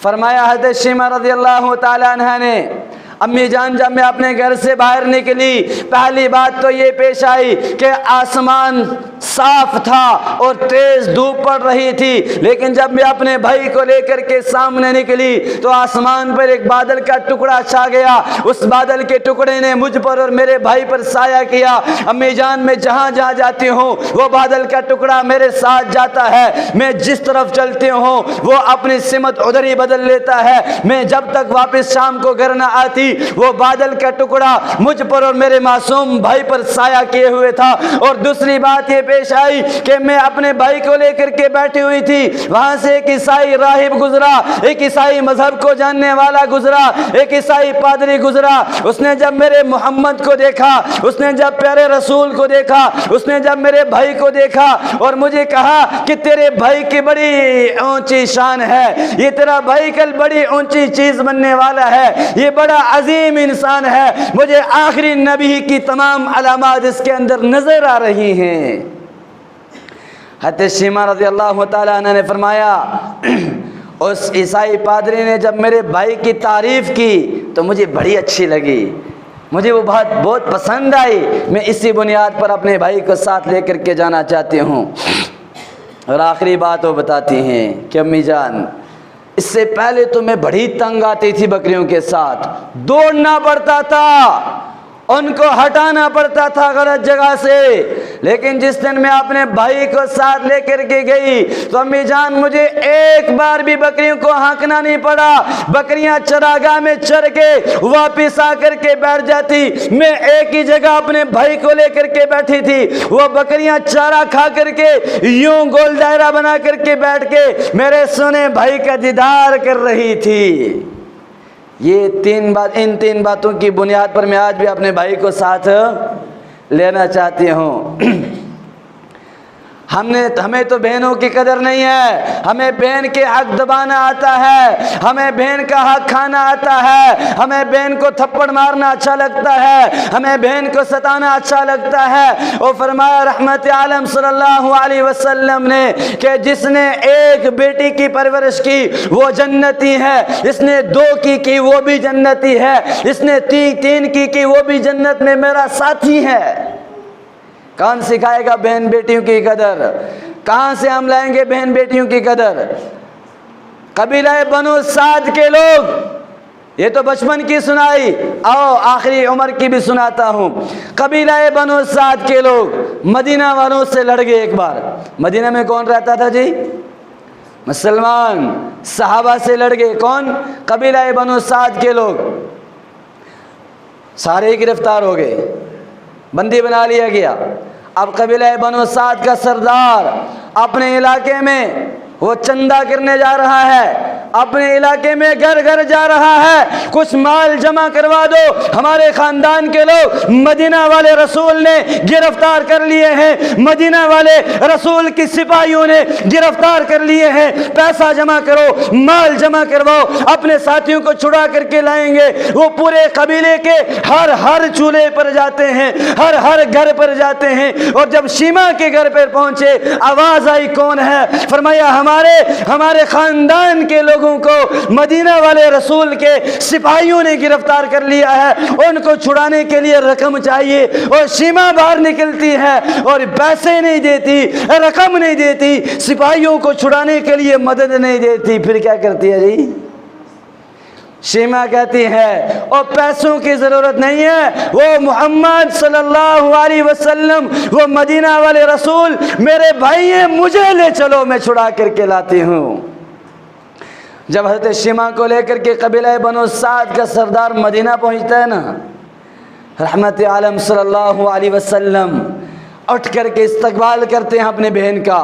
فرمایا حضرت شیمہ رضی اللہ تعالیٰ عنہ نے امی جان جب میں اپنے گھر سے باہر نکلی پہلی بات تو یہ پیش آئی کہ آسمان صاف تھا اور تیز دھوپ پڑ رہی تھی، لیکن جب میں اپنے بھائی کو لے کر کے سامنے نکلی تو آسمان پر ایک بادل کا ٹکڑا چھا گیا، اس بادل کے ٹکڑے نے مجھ پر اور میرے بھائی پر سایہ کیا۔ امی جان میں جہاں جہاں جاتی ہوں وہ بادل کا ٹکڑا میرے ساتھ جاتا ہے، میں جس طرف چلتی ہوں وہ اپنی سمت ادھر ہی بدل لیتا ہے، میں جب تک واپس شام کو گھر نہ آتی وہ بادل کا ٹکڑا مجھ پر اور میرے معصوم بھائی پر سایہ کیے ہوئے تھا۔ اور دوسری بات یہ پیش آئی کہ میں اپنے بھائی کو لے کر کے بیٹھی ہوئی تھی، وہاں سے ایک عیسائی راہب گزرا، ایک عیسائی مذہب کو جاننے والا گزرا، ایک عیسائی پادری گزرا۔ اس نے جب میرے محمد کو دیکھا، اس نے جب پیارے رسول کو دیکھا، اس نے جب میرے بھائی کو دیکھا اور مجھے کہا کہ تیرے بھائی کی بڑی اونچی شان ہے، یہ تیرا بھائی کل بڑی اونچی چیز بننے والا ہے، یہ بڑا عظیم انسان ہے، مجھے آخری نبی کی تمام علامات اس کے اندر نظر آ رہی ہیں۔ حضرت شیمہ رضی اللہ تعالیٰ عنہ نے فرمایا اس عیسائی پادری نے جب میرے بھائی کی تعریف کی تو مجھے بڑی اچھی لگی، مجھے وہ بہت پسند آئی، میں اسی بنیاد پر اپنے بھائی کو ساتھ لے کر کے جانا چاہتی ہوں۔ اور آخری بات وہ بتاتی ہیں کہ امی جان اس سے پہلے تو میں بڑی تنگ آتی تھی بکریوں کے ساتھ، دوڑنا پڑتا تھا، ان کو ہٹانا پڑتا تھا غلط جگہ سے، لیکن جس دن میں اپنے بھائی کو ساتھ لے کر کے گئی تو امی جان مجھے ایک بار بھی بکریوں کو ہانکنا نہیں پڑا، بکریاں چراگاہ میں چر کے واپس آ کر کے بیٹھ جاتی، میں ایک ہی جگہ اپنے بھائی کو لے کر کے بیٹھی تھی، وہ بکریاں چارہ کھا کر کے یوں گول دائرہ بنا کر کے بیٹھ کے میرے سونے بھائی کا دیدار کر رہی تھی۔ یہ ان تین باتوں کی بنیاد پر میں آج بھی اپنے بھائی کو ساتھ لینا چاہتی ہوں۔ ہمیں تو بہنوں کی قدر نہیں ہے، ہمیں بہن کے حق دبانا آتا ہے، ہمیں بہن کا حق کھانا آتا ہے، ہمیں بہن کو تھپڑ مارنا اچھا لگتا ہے، ہمیں بہن کو ستانا اچھا لگتا ہے۔ اور فرمایا رحمت عالم صلی اللہ علیہ وسلم نے کہ جس نے ایک بیٹی کی پرورش کی وہ جنتی ہے، اس نے دو کی وہ بھی جنتی ہے، اس نے تین کی وہ بھی جنت میں میرا ساتھی ہے۔ کون سکھائے گا بہن بیٹیوں کی قدر؟ کہاں سے ہم لائیں گے بہن بیٹیوں کی قدر؟ قبیلہ بنو سعد کے لوگ، یہ تو بچپن کی سنائی، آؤ آخری عمر کی بھی سناتا ہوں۔ قبیلہ بنو سعد کے لوگ مدینہ والوں سے لڑ گئے ایک بار۔ مدینہ میں کون رہتا تھا جی؟ مسلمان، صحابہ سے لڑ گئے۔ کون؟ قبیلہ بنو سعد کے لوگ، سارے گرفتار ہو گئے، بندی بنا لیا گیا۔ اب قبیلہ بنو سعد کا سردار اپنے علاقے میں وہ چندہ کرنے جا رہا ہے، اپنے علاقے میں گھر گھر جا رہا ہے، کچھ مال جمع کروا دو، ہمارے خاندان کے لوگ مدینہ والے رسول نے گرفتار کر لیے ہیں، مدینہ والے رسول کی سپاہیوں نے گرفتار کر لیے ہیں، پیسہ جمع کرو، مال جمع کرواؤ، اپنے ساتھیوں کو چھڑا کر کے لائیں گے۔ وہ پورے قبیلے کے ہر چولہے پر جاتے ہیں، ہر گھر پر جاتے ہیں، اور جب شیمہ کے گھر پر پہنچے آواز آئی کون ہے؟ فرمایا ہمارے خاندان کے لوگوں کو مدینہ والے رسول کے سپاہیوں نے گرفتار کر لیا ہے، ان کو چھڑانے کے لیے رقم چاہیے۔ اور شیمہ باہر نکلتی ہے اور پیسے نہیں دیتی، رقم نہیں دیتی، سپاہیوں کو چھڑانے کے لیے مدد نہیں دیتی، پھر کیا کرتی ہے جی؟ شیمہ کہتی ہے اور پیسوں کی ضرورت نہیں ہے، وہ محمد صلی اللہ علیہ وسلم، وہ مدینہ والے رسول میرے بھائی ہیں، مجھے لے چلو، میں چھڑا کر کے لاتی ہوں۔ جب حضرت شیمہ کو لے کر کے قبیلہ بنو سعد کا سردار مدینہ پہنچتا ہے نا، رحمت عالم صلی اللہ علیہ وسلم اٹھ کر کے استقبال کرتے ہیں اپنے بہن کا،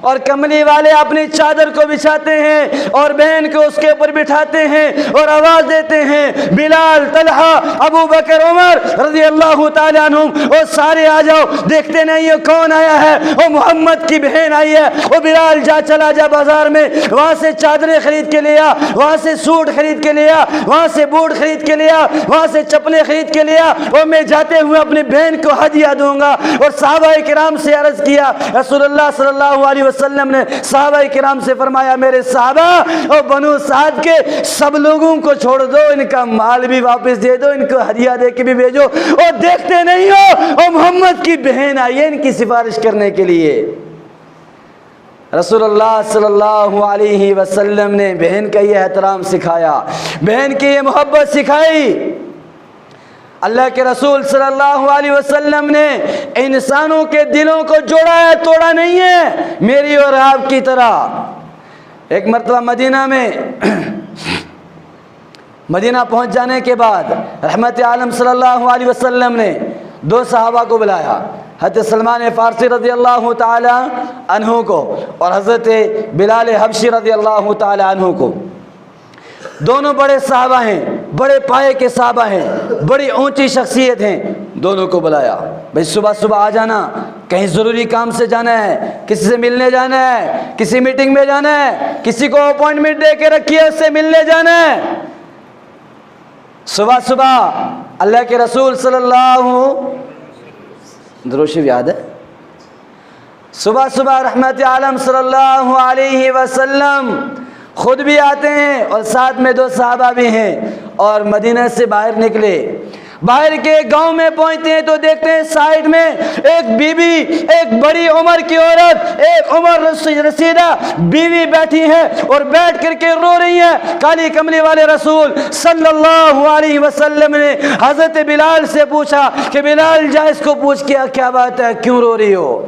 اور کملی والے اپنی چادر کو بچھاتے ہیں اور بہن کو اس کے اوپر بٹھاتے ہیں اور آواز دیتے ہیں بلال، طلحہ، ابو بکر، عمر رضی اللہ تعالیٰ عنہم، اور سارے آ جاؤ، دیکھتے نہیں یہ کون آیا ہے؟ وہ محمد کی بہن آئی ہے۔ وہ بلال چلا جا بازار میں، وہاں سے چادریں خرید کے لیا، وہاں سے سوٹ خرید کے لیا، وہاں سے بوٹ خرید کے لیا، وہاں سے چپلیں خرید کے لیا، اور میں جاتے ہوئے اپنی بہن کو ہدیہ دوں گا۔ اور صحابہ صحابہ کرام سے عرض کیا، رسول اللہ صلی اللہ علیہ وسلم نے صحابہ کرام سے فرمایا میرے صحابہ اور بنو سعد کے سب لوگوں کو چھوڑ دو، ان کا مال بھی واپس دے دو، ان کو ہدیہ دے کے بھی بھیجو، اور دیکھتے نہیں ہو اور محمد کی بہن آئی ہے ان کی سفارش کرنے کے لیے۔ رسول اللہ صلی اللہ علیہ وسلم نے بہن کا یہ احترام سکھایا، بہن کی یہ محبت سکھائی۔ اللہ کے رسول صلی اللہ علیہ وسلم نے انسانوں کے دلوں کو جوڑا ہے، توڑا نہیں ہے، میری اور آپ کی طرح۔ ایک مرتبہ مدینہ میں مدینہ پہنچ جانے کے بعد رحمت عالم صلی اللہ علیہ وسلم نے دو صحابہ کو بلایا، حضرت سلمان فارسی رضی اللہ تعالی عنہ کو اور حضرت بلال حبشی رضی اللہ تعالی عنہ کو۔ دونوں بڑے صحابہ ہیں، بڑے پائے کے صحابہ ہیں، بڑی اونچی شخصیت ہیں، دونوں کو بلایا، بھئی صبح صبح آ جانا، کہیں ضروری کام سے جانا ہے، کسی سے ملنے جانا ہے، کسی میٹنگ میں جانا ہے، کسی کو اپوائنٹمنٹ دے کے رکھی ہے، اس سے ملنے جانا ہے۔ صبح صبح اللہ کے رسول صلی اللہ دروشی یاد ہے، صبح صبح رحمت عالم صلی اللہ علیہ وسلم خود بھی آتے ہیں اور ساتھ میں دو صحابہ بھی ہیں، اور مدینہ سے باہر نکلے، باہر کے گاؤں میں پہنچتے ہیں تو دیکھتے ہیں سائیڈ میں ایک بی بی، ایک بڑی عمر کی عورت، ایک عمر رسیدہ بیوی بیٹھی ہے اور بیٹھ کر کے رو رہی ہے۔ کالی کملی والے رسول صلی اللہ علیہ وسلم نے حضرت بلال سے پوچھا کہ بلال جا اس کو پوچھ کیا بات ہے، کیوں رو رہی ہو؟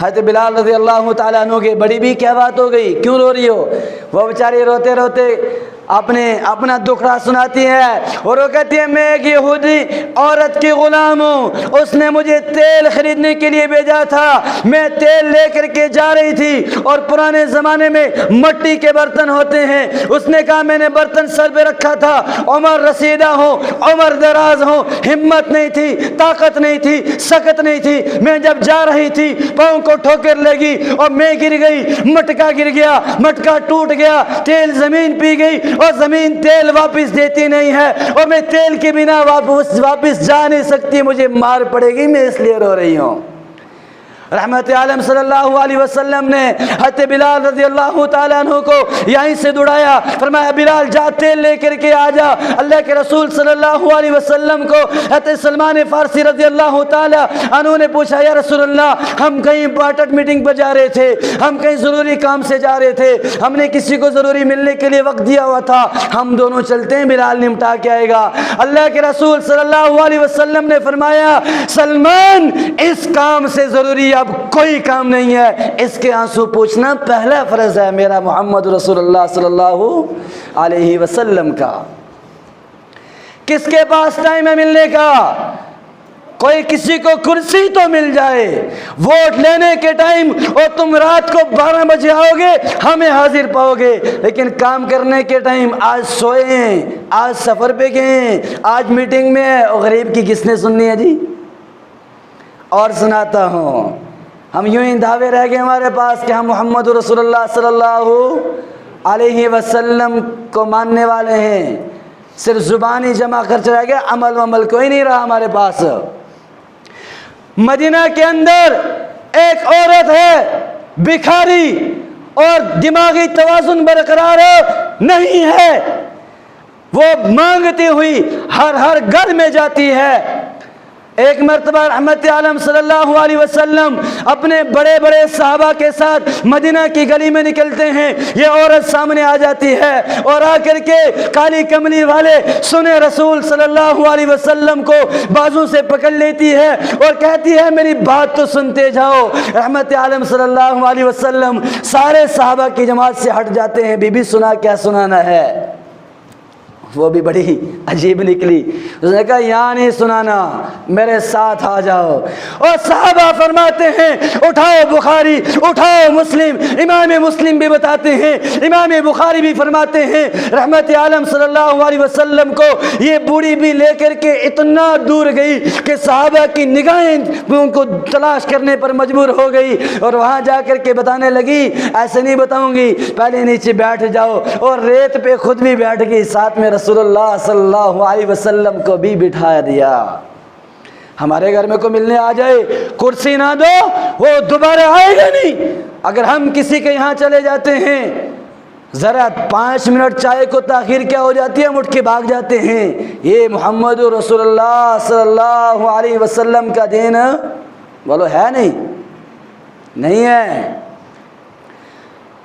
حضرت بلال رضی اللہ تعالیٰ عنہ کے بڑی بھی کیا بات ہو گئی، کیوں رو رہی ہو؟ وہ بیچاری روتے روتے اپنا دکھڑا سناتی ہے اور وہ کہتی ہے میں ایک یہودی عورت کی غلام ہوں، اس نے مجھے تیل خریدنے کے لیے بھیجا تھا، میں تیل لے کر کے جا رہی تھی اور پرانے زمانے میں مٹی کے برتن ہوتے ہیں، اس نے کہا میں نے برتن سر پہ رکھا تھا، عمر رسیدہ ہوں، عمر دراز ہوں، ہمت نہیں تھی، طاقت نہیں تھی، سکت نہیں تھی، میں جب جا رہی تھی پاؤں کو ٹھوکر لگی اور میں گر گئی، مٹکا گر گیا، مٹکا ٹوٹ گیا، تیل زمین پی گئی اور زمین تیل واپس دیتی نہیں ہے اور میں تیل کے بنا واپس جا نہیں سکتی، مجھے مار پڑے گی، میں اس لیے رو رہی ہوں۔ رحمت عالم صلی اللہ علیہ وسلم نے حضرت بلال رضی اللہ تعالیٰ عنہ کو یہیں سے دوڑایا، فرمایا بلال جا تیل لے کر کے آ جا۔ اللہ کے رسول صلی اللہ علیہ وسلم کو حضرت سلمان فارسی رضی اللہ تعالیٰ عنہ نے پوچھا یا رسول اللہ ہم کہیں امپورٹنٹ میٹنگ پر جا رہے تھے، ہم کہیں ضروری کام سے جا رہے تھے، ہم نے کسی کو ضروری ملنے کے لیے وقت دیا ہوا تھا، ہم دونوں چلتے ہیں، بلال نمٹا کے آئے گا۔ اللہ کے رسول صلی اللہ علیہ وسلم نے فرمایا سلمان اس کام سے ضروری اب کوئی کام نہیں ہے، اس کے آنسو پوچھنا پہلا فرض ہے میرا محمد رسول اللہ صلی اللہ علیہ وسلم کا۔ کس کے پاس ٹائم ہے ملنے کا؟ کوئی کسی کو کرسی تو مل جائے، ووٹ لینے کے ٹائم اور تم رات کو 12 بجے آؤ گے ہمیں حاضر پاؤ گے، لیکن کام کرنے کے ٹائم آج سوئے ہیں، آج سفر پہ گئے ہیں، آج میٹنگ میں ہے، اور غریب کی کس نے سننی ہے جی؟ اور سناتا ہوں، ہم یوں ہی دعوے رہ گئے ہمارے پاس کہ ہم محمد رسول اللہ صلی اللہ علیہ وسلم کو ماننے والے ہیں، صرف زبانی جمع کر چلا گیا، عمل کوئی نہیں رہا ہمارے پاس۔ مدینہ کے اندر ایک عورت ہے بھکاری اور دماغی توازن برقرار نہیں ہے، وہ مانگتی ہوئی ہر گھر میں جاتی ہے۔ ایک مرتبہ رحمت عالم صلی اللہ علیہ وسلم اپنے بڑے بڑے صحابہ کے ساتھ مدینہ کی گلی میں نکلتے ہیں، یہ عورت سامنے آ جاتی ہے اور آ کر کے کالی کملی والے سنے رسول صلی اللہ علیہ وسلم کو بازو سے پکڑ لیتی ہے اور کہتی ہے میری بات تو سنتے جاؤ۔ رحمت عالم صلی اللہ علیہ وسلم سارے صحابہ کی جماعت سے ہٹ جاتے ہیں، بی بی سنا کیا سنانا ہے؟ وہ بھی بڑی عجیب نکلی، اس نے کہا یہاں نہیں سنانا، میرے ساتھ آ جاؤ۔ اور صحابہ فرماتے ہیں اٹھاؤ بخاری، اٹھاؤ مسلم، امام مسلم بھی بتاتے ہیں، امام بخاری بھی فرماتے ہیں رحمت عالم صلی اللہ علیہ وسلم کو یہ بوڑھی بھی لے کر کے اتنا دور گئی کہ صحابہ کی نگاہیں ان کو تلاش کرنے پر مجبور ہو گئی، اور وہاں جا کر کے بتانے لگی ایسے نہیں بتاؤں گی، پہلے نیچے بیٹھ جاؤ، اور ریت پہ خود بھی بیٹھ گئی، ساتھ میں رسول اللہ صلی اللہ علیہ وسلم کو بھی بٹھا دیا۔ ہمارے گھر میں کوئی ملنے آ جائے کرسی نہ دو وہ دوبارہ آئے گا نہیں. اگر ہم کسی کے یہاں چلے جاتے ہیں ذرا 5 منٹ چائے کو تاخیر کیا ہو جاتی ہے ہم اٹھ کے بھاگ جاتے ہیں. یہ محمد رسول اللہ صلی اللہ علیہ وسلم کا دین بولو ہے نہیں ہے.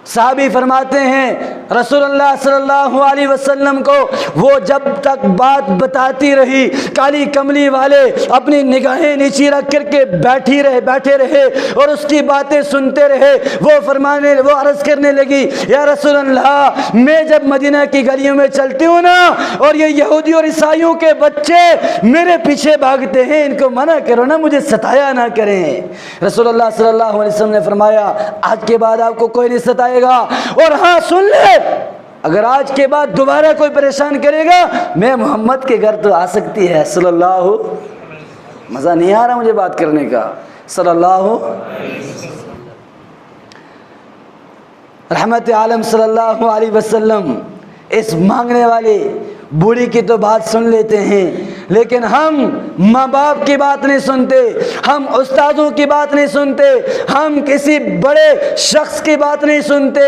صحابی فرماتے ہیں رسول اللہ صلی اللہ علیہ وسلم کو وہ جب تک بات بتاتی رہی کالی کملی والے اپنی نگاہیں نیچی رکھ کر کے بیٹھے رہے اور اس کی باتیں سنتے رہے. وہ عرض کرنے لگی یا رسول اللہ میں جب مدینہ کی گلیوں میں چلتی ہوں نا اور یہ یہودی اور عیسائیوں کے بچے میرے پیچھے بھاگتے ہیں ان کو منع کرو نا مجھے ستایا نہ کریں. رسول اللہ صلی اللہ علیہ وسلم نے فرمایا آج کے بعد آپ کو کوئی نہیں ستائے گا اور ہاں سن لے اگر آج کے بعد دوبارہ کوئی پریشان کرے گا میں محمد کے گھر تو آ سکتی ہے صلی اللہ. مزہ نہیں آ رہا مجھے بات کرنے کا صلی اللہ. رحمت عالم صلی اللہ علیہ وسلم اس مانگنے والے بوڑھی کی تو بات سن لیتے ہیں لیکن ہم ماں باپ کی بات نہیں سنتے, ہم استادوں کی بات نہیں سنتے, ہم کسی بڑے شخص کی بات نہیں سنتے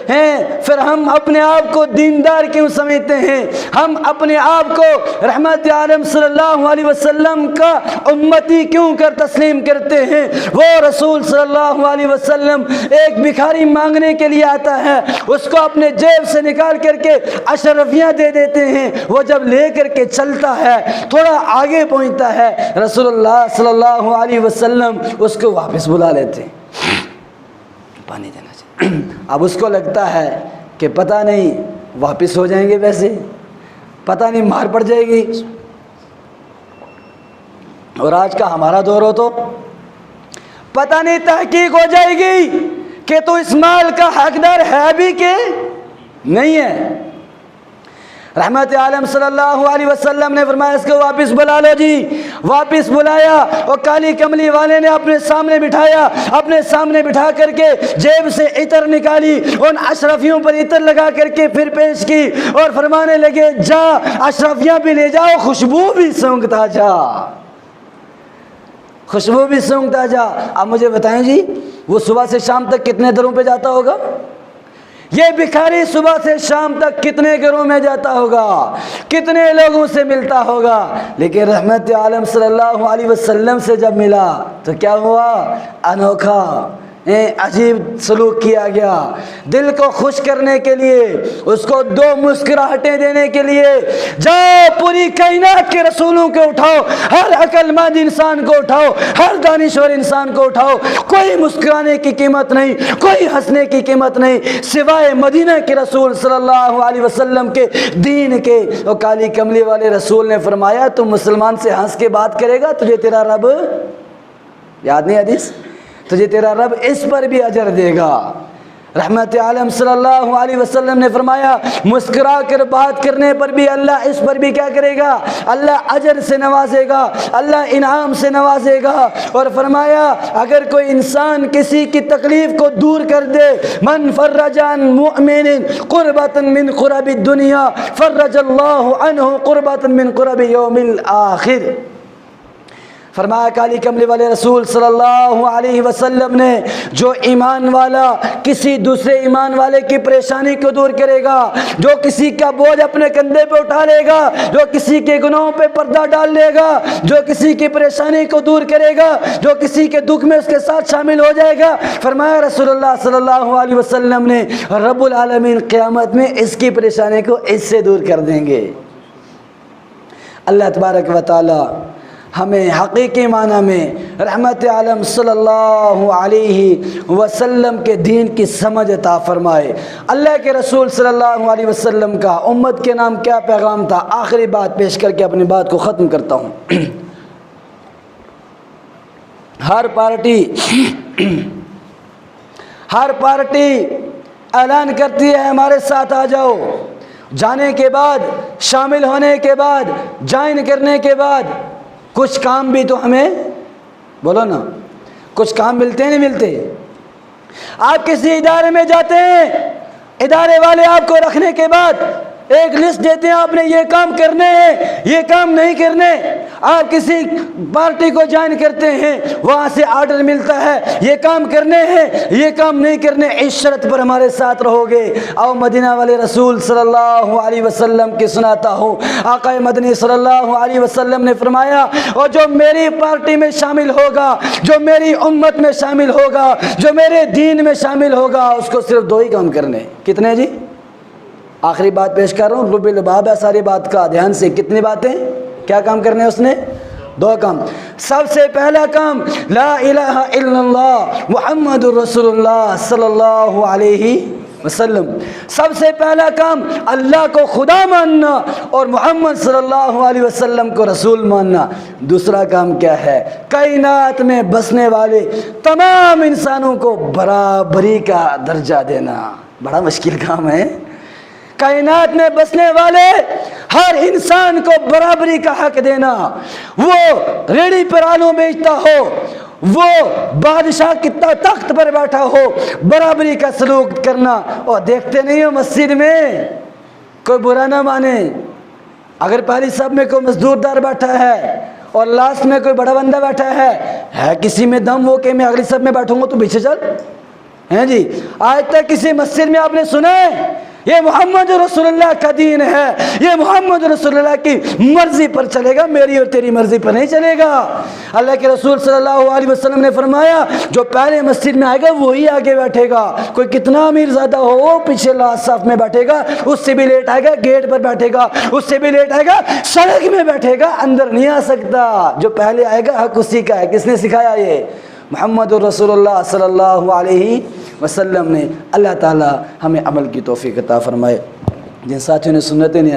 ہیں. پھر ہم اپنے آپ کو دیندار کیوں سمجھتے ہیں؟ ہم اپنے آپ کو رحمت عالم صلی اللہ علیہ وسلم کا امتی کیوں کر تسلیم کرتے ہیں؟ وہ رسول صلی اللہ علیہ وسلم ایک بھکاری مانگنے کے لیے آتا ہے اس کو اپنے جیب سے نکال کر کے اشرفیاں دے دیتے ہیں. وہ جب لے کر کے چلتا ہے تھوڑا آگے پہنچتا ہے رسول اللہ صلی اللہ علیہ وسلم اس کو واپس بلا لیتے ہیں پانی دینا چاہیے. اب اس کو لگتا ہے کہ پتہ نہیں واپس ہو جائیں گے ویسے, پتہ نہیں مار پڑ جائے گی. اور آج کا ہمارا دور ہو تو پتہ نہیں تحقیق ہو جائے گی کہ تو اس مال کا حقدار ہے بھی کہ نہیں ہے. رحمت عالم صلی اللہ علیہ وسلم نے فرمایا اس کو واپس بلا لو جی. واپس بلایا اور کالی کملی والے نے اپنے سامنے بٹھایا, اپنے سامنے بٹھا کر کے جیب سے عطر نکالی, ان اشرفیوں پر عطر لگا کر کے پھر پیش کی اور فرمانے لگے جا اشرفیاں بھی لے جاؤ خوشبو بھی سونگتا جا, خوشبو بھی سونگتا جا. اب مجھے بتائیں جی وہ صبح سے شام تک کتنے دروں پہ جاتا ہوگا؟ یہ بھکاری صبح سے شام تک کتنے گھروں میں جاتا ہوگا, کتنے لوگوں سے ملتا ہوگا. لیکن رحمت عالم صلی اللہ علیہ وسلم سے جب ملا تو کیا ہوا؟ انوکھا عجیب سلوک کیا گیا. دل کو خوش کرنے کے لیے اس کو 2 مسکراہٹیں دینے کے لیے جاؤ پوری کائنات کے رسولوں کو اٹھاؤ, ہر عقل مند انسان کو اٹھاؤ, ہر دانشور انسان کو اٹھاؤ. کوئی مسکرانے کی قیمت نہیں, کوئی ہنسنے کی قیمت نہیں سوائے مدینہ کے رسول صلی اللہ علیہ وسلم کے دین کے. اور کالی کملی والے رسول نے فرمایا تم مسلمان سے ہنس کے بات کرے گا تجھے تیرا رب, یاد نہیں حدیث, تجھے تیرا رب اس پر بھی اجر دے گا. رحمت عالم صلی اللہ علیہ وسلم نے فرمایا مسکرا کر بات کرنے پر بھی اللہ اس پر بھی کیا کرے گا؟ اللہ اجر سے نوازے گا, اللہ انعام سے نوازے گا. اور فرمایا اگر کوئی انسان کسی کی تکلیف کو دور کر دے, من فرج عن مؤمن قربۃ من قرب الدنیا فرج اللہ عنہ قربۃ من قرب یوم الآخر. فرمایا کالی کملی والے رسول صلی اللہ علیہ وسلم نے جو ایمان والا کسی دوسرے ایمان والے کی پریشانی کو دور کرے گا, جو کسی کا بوجھ اپنے کندھے پہ اٹھا لے گا, جو کسی کے گناہوں پہ پردہ ڈال لے گا, جو کسی کی پریشانی کو دور کرے گا, جو کسی کے دکھ میں اس کے ساتھ شامل ہو جائے گا, فرمایا رسول اللہ صلی اللہ علیہ وسلم نے رب العالمین قیامت میں اس کی پریشانی کو اس سے دور کر دیں گے. اللہ تبارک و تعالی ہمیں حقیقی معنی میں رحمت عالم صلی اللہ علیہ وسلم کے دین کی سمجھ عطا فرمائے. اللہ کے رسول صلی اللہ علیہ وسلم کا امت کے نام کیا پیغام تھا؟ آخری بات پیش کر کے اپنی بات کو ختم کرتا ہوں. ہر پارٹی اعلان کرتی ہے ہمارے ساتھ آ جاؤ. جانے کے بعد, شامل ہونے کے بعد, جوائن کرنے کے بعد کچھ کام بھی تو ہمیں بولو نا, کچھ کام ملتے ہیں نہیں ملتے؟ آپ کسی ادارے میں جاتے ہیں, ادارے والے آپ کو رکھنے کے بعد ایک لسٹ دیتے ہیں آپ نے یہ کام کرنے ہیں، یہ کام نہیں کرنے۔ آپ کسی پارٹی کو جوائن کرتے ہیں، وہاں سے آرڈر ملتا ہے یہ کام کرنے ہیں، یہ کام نہیں کرنے، اس شرط پر ہمارے ساتھ رہو گے۔ او مدینہ والے رسول صلی اللہ علیہ وسلم کی سناتا ہوں، آقا مدنی صلی اللہ علیہ وسلم نے فرمایا، اور جو میری پارٹی میں شامل ہوگا، جو میری امت میں شامل ہوگا، جو میرے دین میں شامل ہوگا، اس کو صرف دو ہی کام کرنے۔ کتنے جی؟ آخری بات پیش کر رہا ہوں، لب لباب ہے ساری بات کا، دھیان سے۔ کتنی باتیں؟ کیا کام کرنے اس نے؟ دو کام۔ سب سے پہلا کام لا الہ الا اللہ محمد رسول اللہ صلی اللہ علیہ وسلم۔ سب سے پہلا کام اللہ کو خدا ماننا اور محمد صلی اللہ علیہ وسلم کو رسول ماننا۔ دوسرا کام کیا ہے؟ کائنات میں بسنے والے تمام انسانوں کو برابری کا درجہ دینا۔ بڑا مشکل کام ہے۔ کائنات میں بسنے والے ہر انسان کو برابری کا حق دینا۔ وہ ریڑھی پر آلو بیچتا ہو، وہ بادشاہ کی تخت پر بیٹھا ہو، برابری کا سلوک کرنا۔ اور دیکھتے نہیں ہو مسجد میں کوئی برا نہ مانے، اگر پہلی صف میں کوئی مزدور دار بیٹھا ہے اور لاسٹ میں کوئی بڑا بندہ بیٹھا ہے کسی میں دم ہو کہ میں اگلی صف میں بیٹھوں گا تو پیچھے چل ہیں جی۔ آج تک کسی مسجد میں آپ نے سنا ہے یہ محمد رسول اللہ کا دین ہے، یہ محمد رسول اللہ کی مرضی پر چلے گا، میری اور تیری مرضی پر نہیں چلے گا؟ اللہ کے رسول صلی اللہ علیہ وسلم نے فرمایا جو پہلے مسجد میں آئے گا وہی آگے بیٹھے گا۔ کوئی کتنا امیر زیادہ ہو وہ پیچھے لاسٹ صف میں بیٹھے گا، اس سے بھی لیٹ آئے گا گیٹ پر بیٹھے گا، اس سے بھی لیٹ آئے گا سڑک میں بیٹھے گا، اندر نہیں آ سکتا۔ جو پہلے آئے گا حق اسی کا ہے۔ کس نے سکھایا؟ یہ محمد رسول اللہ صلی اللہ علیہ وسلم نے۔ اللہ تعالی ہمیں عمل کی توفیق عطا فرمائے۔ جن ساتھیوں نے سنتیں نہیں